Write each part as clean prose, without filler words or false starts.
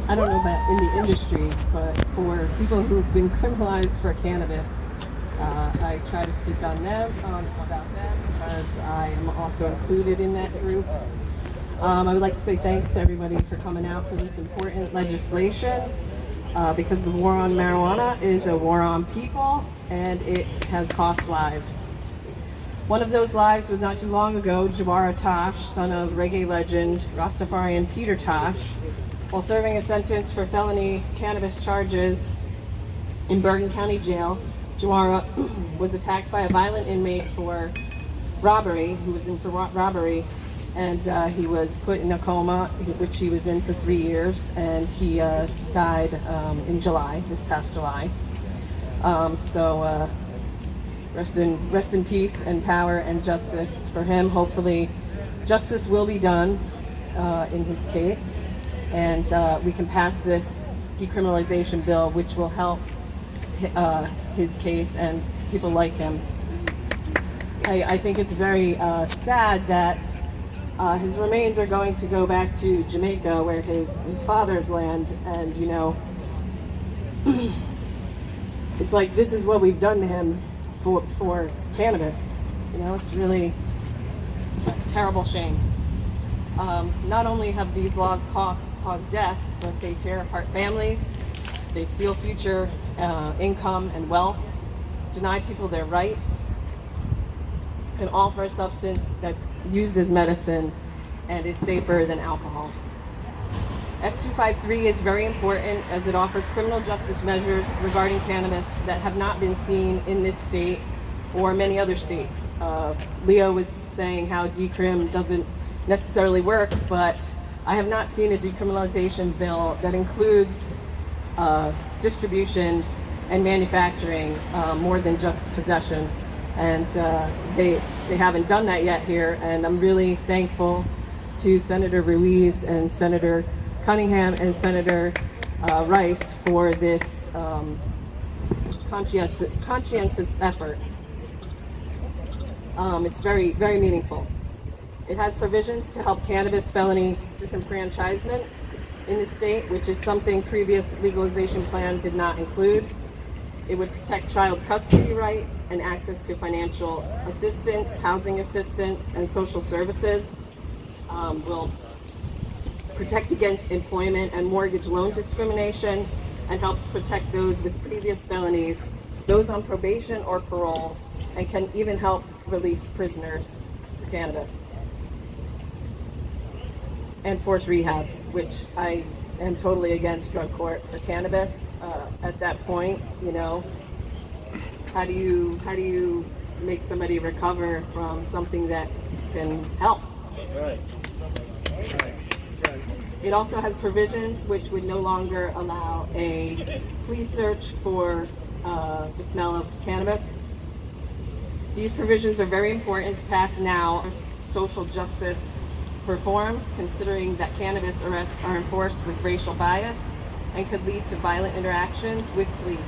I don't know about in the industry, but for people who've been criminalized for cannabis, I try to speak on them, about them, because I am also included in that group. I would like to say thanks to everybody for coming out for this important legislation, because the war on marijuana is a war on people, and it has cost lives. One of those lives was not too long ago, Jawara Tosh, son of reggae legend Rastafarian Peter Tosh. While serving a sentence for felony cannabis charges in Bergen County Jail, Jawara was attacked by a violent inmate for robbery, who was in for robbery, and he was put in a coma, which he was in for 3 years, and he died in July, this past July. Rest in peace and power and justice for him. Hopefully, justice will be done in his case, and we can pass this decriminalization bill, which will help his case and people like him. I think it's very sad that his remains are going to go back to Jamaica, where his father's land, and you know, it's like this is what we've done to him for cannabis. You know, it's really a terrible shame. Not only have these laws caused death, but they tear apart families, they steal future income and wealth, deny people their rights, and offer a substance that's used as medicine and is safer than alcohol. S253 is very important as it offers criminal justice measures regarding cannabis that have not been seen in this state or many other states. Leo was saying how decrim doesn't necessarily work, but I have not seen a decriminalization bill that includes distribution and manufacturing more than just possession. And they haven't done that yet here, and I'm really thankful to Senator Ruiz and Senator Cunningham and Senator Rice for this conscientious effort. It's very, very meaningful. It has provisions to help cannabis felony disenfranchisement in the state, which is something previous legalization plan did not include. It would protect child custody rights and access to financial assistance, housing assistance, and social services. Will protect against employment and mortgage loan discrimination, and helps protect those with previous felonies, those on probation or parole, and can even help release prisoners for cannabis. And force rehab, which I am totally against drug court for cannabis. At that point, you know, how do you make somebody recover from something that can help? Right. It also has provisions which would no longer allow a police search for the smell of cannabis. These provisions are very important to pass now. Social justice reforms, considering that cannabis arrests are enforced with racial bias and could lead to violent interactions with police.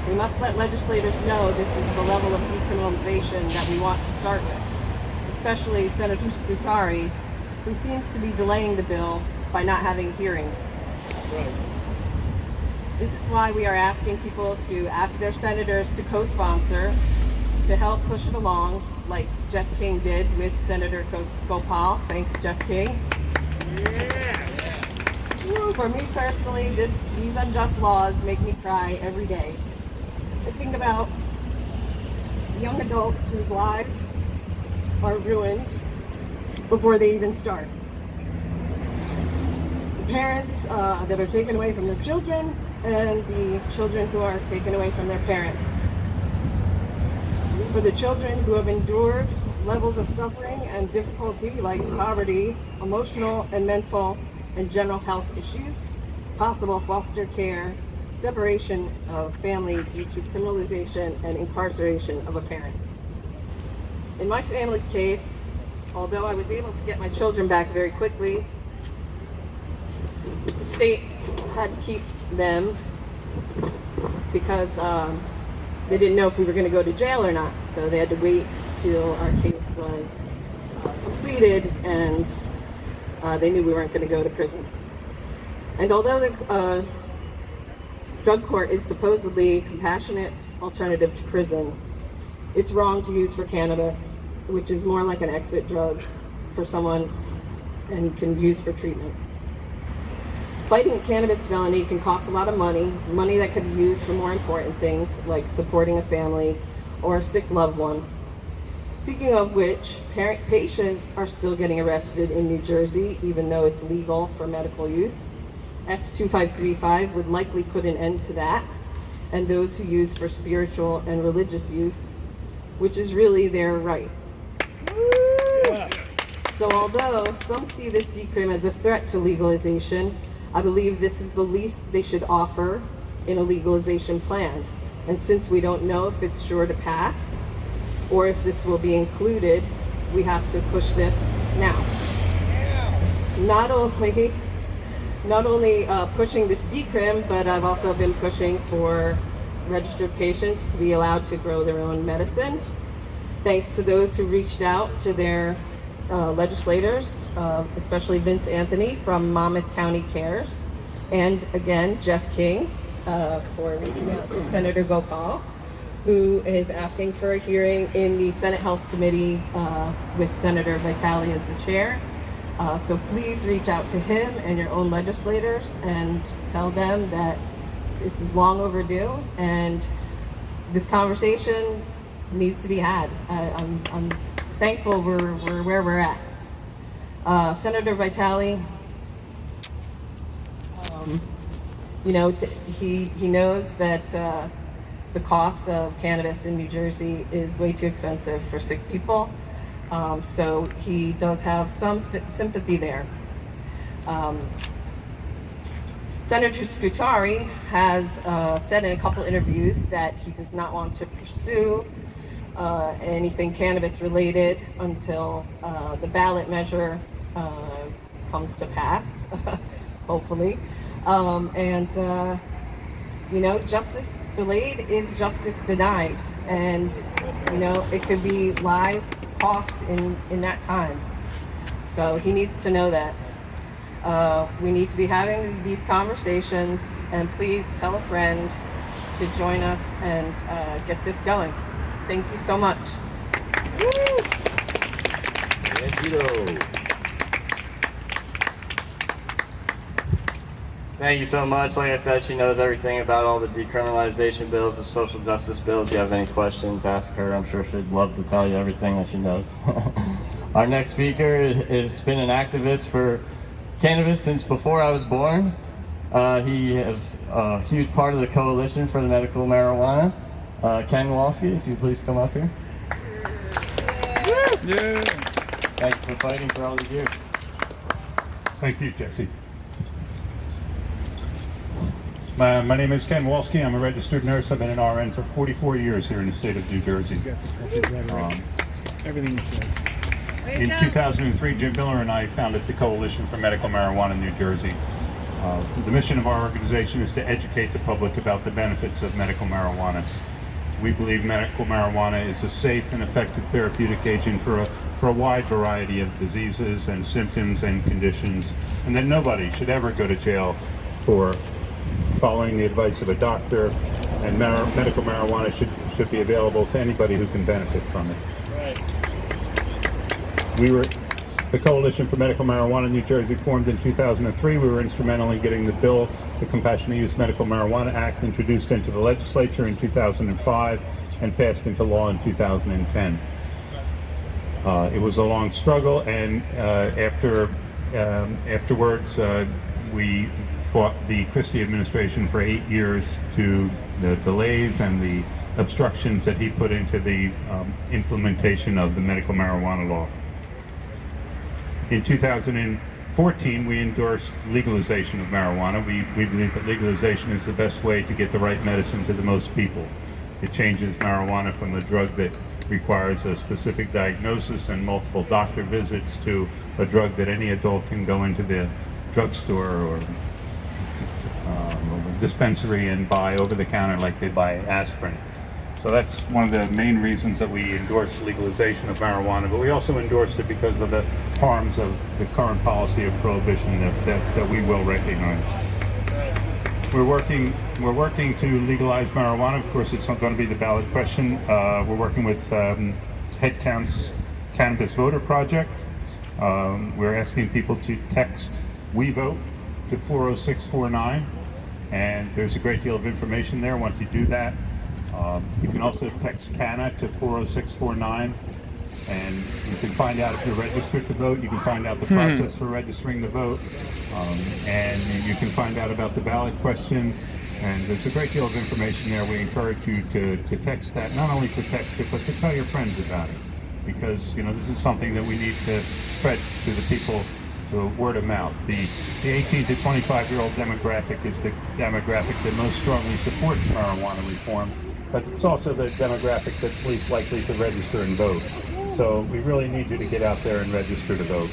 We must let legislators know this is the level of decriminalization that we want to start with, especially Senator Scutari, who seems to be delaying the bill by not having a hearing. Right. This is why we are asking people to ask their senators to co-sponsor to help push it along, like Jeff King did with Senator Gopal. Thanks, Jeff King. Yeah. For me personally, these unjust laws make me cry every day. I think about young adults whose lives are ruined before they even start. The parents that are taken away from their children, and the children who are taken away from their parents. For the children who have endured levels of suffering and difficulty like poverty, emotional and mental and general health issues, possible foster care, separation of family due to criminalization and incarceration of a parent. In my family's case, although I was able to get my children back very quickly, the state had to keep them because they didn't know if we were going to go to jail or not. So they had to wait till our case was completed and they knew we weren't going to go to prison. And although the drug court is supposedly a compassionate alternative to prison, it's wrong to use for cannabis, which is more like an exit drug for someone and can use for treatment. Fighting a cannabis felony can cost a lot of money that could be used for more important things like supporting a family or a sick loved one. Speaking of which, patients are still getting arrested in New Jersey, even though it's legal for medical use. S2535 would likely put an end to that, and those who use for spiritual and religious use, which is really their right. Yeah. So although some see this decrim as a threat to legalization, I believe this is the least they should offer in a legalization plan. And since we don't know if it's sure to pass or if this will be included, we have to push this now. Not only pushing this decrim, but I've also been pushing for registered patients to be allowed to grow their own medicine. Thanks to those who reached out to their legislators, especially Vince Anthony from Monmouth County Cares, and again, Jeff King for reaching out to Senator Gopal, who is asking for a hearing in the Senate Health Committee with Senator Vitale as the chair. So please reach out to him and your own legislators and tell them that this is long overdue and this conversation needs to be had. I'm thankful we're where we're at. Senator Vitale, he knows that the cost of cannabis in New Jersey is way too expensive for sick people. So he does have some sympathy there. Senator Scutari has said in a couple interviews that he does not want to pursue anything cannabis related until the ballot measure comes to pass, hopefully. Justice delayed is justice denied. And, it could be lives cost in that time. So he needs to know that. We need to be having these conversations, and please tell a friend to join us and get this going. Thank you so much. Woo! And Zito. Thank you so much. Like I said, she knows everything about all the decriminalization bills, the social justice bills. If you have any questions, ask her. I'm sure she'd love to tell you everything that she knows. Our next speaker has been an activist for cannabis since before I was born. He is a huge part of the coalition for the medical marijuana. Ken Walski, if you please come up here. Yeah. Thank you for fighting for all these years. Thank you, Jesse. My name is Ken Walski. I'm a registered nurse. I've been an RN for 44 years here in the state of New Jersey. He's got the coffee right. Everything he says. In 2003, Jim Miller and I founded the Coalition for Medical Marijuana in New Jersey. The mission of our organization is to educate the public about the benefits of medical marijuana. We believe medical marijuana is a safe and effective therapeutic agent for a wide variety of diseases and symptoms and conditions, and that nobody should ever go to jail for following the advice of a doctor, and medical marijuana should be available to anybody who can benefit from it. Right. The Coalition for Medical Marijuana in New Jersey formed in 2003. We were instrumental in getting the bill, the Compassionate Use Medical Marijuana Act, introduced into the legislature in 2005 and passed into law in 2010. It was a long struggle, and afterwards we fought the Christie administration for 8 years to the delays and the obstructions that he put into the implementation of the medical marijuana law. In 2014, we endorsed legalization of marijuana. We believe that legalization is the best way to get the right medicine to the most people. It changes marijuana from a drug that requires a specific diagnosis and multiple doctor visits to a drug that any adult can go into the drugstore or dispensary and buy over the counter like they buy aspirin. So that's one of the main reasons that we endorse legalization of marijuana, but we also endorse it because of the harms of the current policy of prohibition that we will recognize. We're working to legalize marijuana. Of course, it's not going to be the ballot question. We're working with Headcount's Cannabis Voter Project. We're asking people to text "We Vote" to 40649, and there's a great deal of information there. Once you do that, you can also text "CANA" to 40649, and you can find out if you're registered to vote. You can find out the process for registering to vote, and you can find out about the ballot question. And there's a great deal of information there. We encourage you to text that, not only to text it, but to tell your friends about it. Because, you know, this is something that we need to spread to the people, to word of mouth. The 18 to 25-year-old demographic is the demographic that most strongly supports marijuana reform, but it's also the demographic that's least likely to register and vote. So we really need you to get out there and register to vote.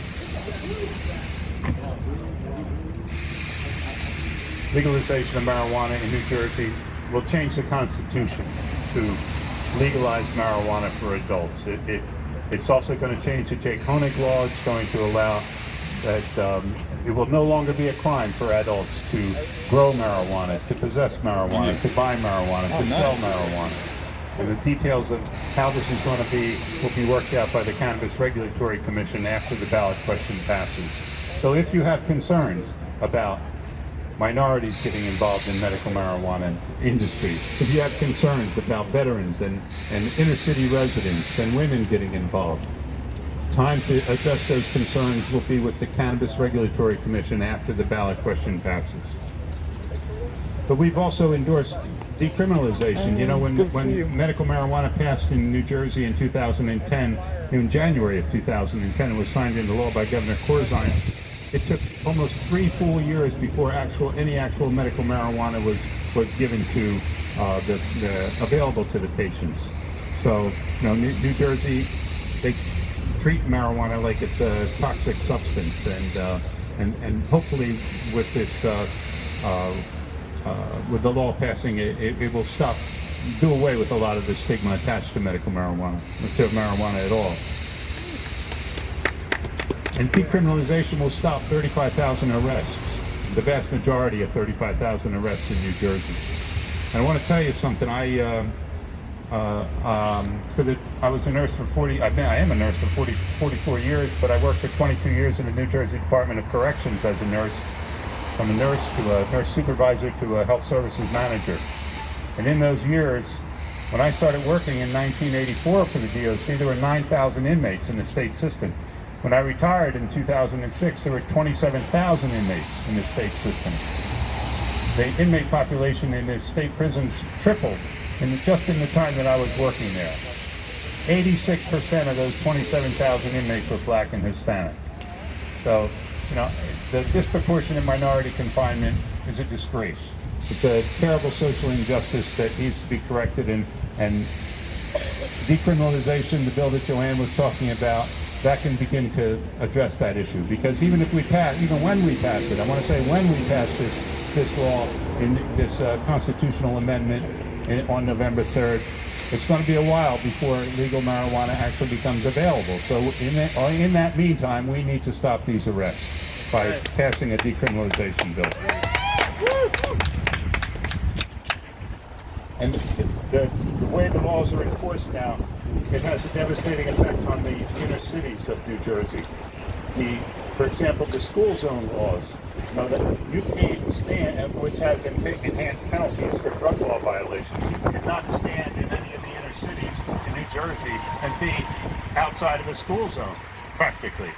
Legalization of marijuana in New Jersey will change the Constitution to legalize marijuana for adults. It's also going to change the Jake Honig law. It's going to allow that it will no longer be a crime for adults to grow marijuana, to possess marijuana, to buy marijuana, to sell marijuana. And the details of how this is going to be will be worked out by the Cannabis Regulatory Commission after the ballot question passes. So if you have concerns about minorities getting involved in medical marijuana industry, if you have concerns about veterans and inner city residents and women getting involved, time to address those concerns will be with the Cannabis Regulatory Commission after the ballot question passes. But we've also endorsed decriminalization. You know, when medical marijuana passed in New Jersey in 2010, in January of 2010, it was signed into law by Governor Corzine. It took almost 3 full years before any actual medical marijuana was given to available to the patients. So, you know, New Jersey, they treat marijuana like it's a toxic substance, and hopefully with this with the law passing, it will do away with a lot of the stigma attached to medical marijuana, to marijuana at all. And decriminalization will stop 35,000 arrests, the vast majority of 35,000 arrests in New Jersey. And I want to tell you something. I was a nurse for I am a nurse for 44 years, but I worked for 22 years in the New Jersey Department of Corrections as a nurse, from a nurse to a nurse supervisor to a health services manager. And in those years, when I started working in 1984 for the DOC, there were 9,000 inmates in the state system. When I retired in 2006, there were 27,000 inmates in the state system. The inmate population in the state prisons tripled just in the time that I was working there. 86% of those 27,000 inmates were black and Hispanic. So, you know, the disproportionate minority confinement is a disgrace. It's a terrible social injustice that needs to be corrected, and decriminalization, the bill that Joanne was talking about, that can begin to address that issue. Because even when we pass it, I want to say when we pass this law, in this constitutional amendment on November 3rd, it's going to be a while before legal marijuana actually becomes available. So in that meantime, we need to stop these arrests by passing a decriminalization bill. And the way the laws are enforced now, it has a devastating effect on the inner cities of New Jersey. For example, the school zone laws, that you can't stand, which has enhanced penalties for drug law violations. You cannot stand in any of the inner cities in New Jersey and be outside of a school zone, practically.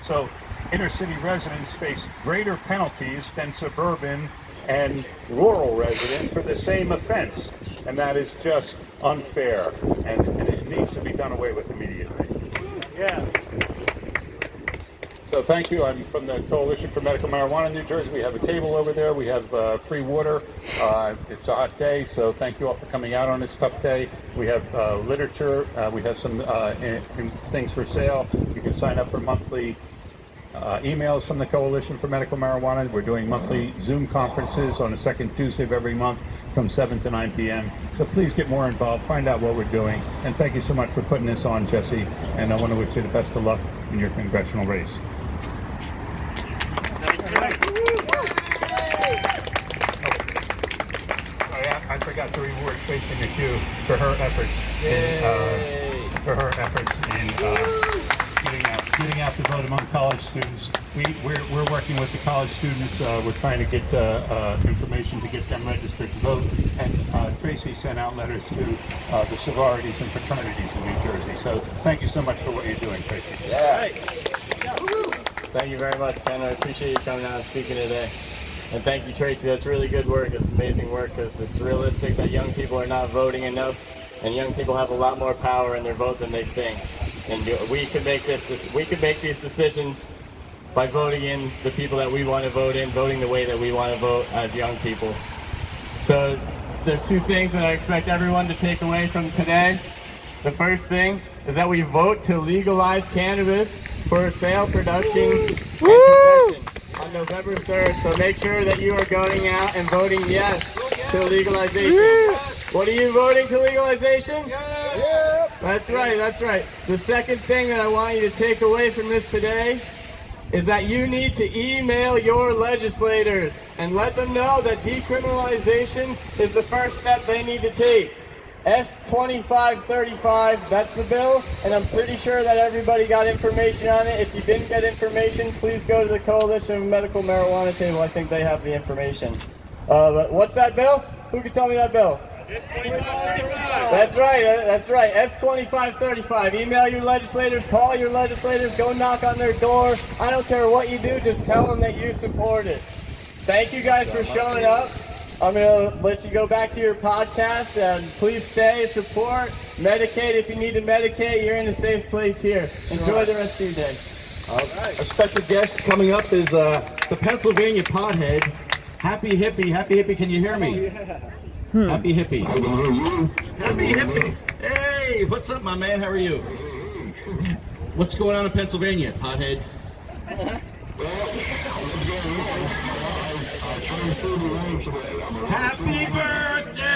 So inner city residents face greater penalties than suburban and rural residents for the same offense. And that is just unfair, and it needs to be done away with immediately. Yeah. So thank you. I'm from the Coalition for Medical Marijuana in New Jersey. We have a table over there. We have free water. It's a hot day, so thank you all for coming out on this tough day. We have literature. We have some things for sale. You can sign up for monthly emails from the Coalition for Medical Marijuana. We're doing monthly Zoom conferences on the second Tuesday of every month from 7 to 9 p.m. So please get more involved, find out what we're doing, and thank you so much for putting this on, Jesse, and I want to wish you the best of luck in your congressional race. got to reward Tracy McHugh for her efforts in getting out the vote among college students. We're working with the college students. We're trying to get information to get them registered to vote. And Tracy sent out letters to the sororities and fraternities in New Jersey. So thank you so much for what you're doing, Tracy. Yeah. Thank you very much, Ken. I appreciate you coming out and speaking today. And thank you, Tracy. That's really good work. It's amazing work because it's realistic that young people are not voting enough, and young people have a lot more power in their vote than they think. And we can make these decisions by voting in the people that we want to vote in, voting the way that we want to vote as young people. So there's two things that I expect everyone to take away from today. The first thing is that we vote to legalize cannabis for sale, production, and possession on November 3rd. So make sure that you are going out and voting yes to legalization. What are you voting to legalization? Yes. That's right, that's right. The second thing that I want you to take away from this today is that you need to email your legislators and let them know that decriminalization is the first step they need to take. S2535, that's the bill, and I'm pretty sure that everybody got information on it. If you didn't get information, please go to the Coalition of Medical Marijuana table. I think they have the information. But what's that bill? Who can tell me that bill? That's right, S2535. Email your legislators, call your legislators, go knock on their door. I don't care what you do, just tell them that you support it. Thank you guys for showing up. I'm going to let you go back to your podcast, and please stay, support, medicate. If you need to medicate, you're in a safe place here. Enjoy the rest of your day. All right. Our special guest coming up is the Pennsylvania pothead. Happy hippie, can you hear me? Happy hippie. Happy hippie. Hey, what's up, my man? How are you? What's going on in Pennsylvania, pothead? Happy birthday!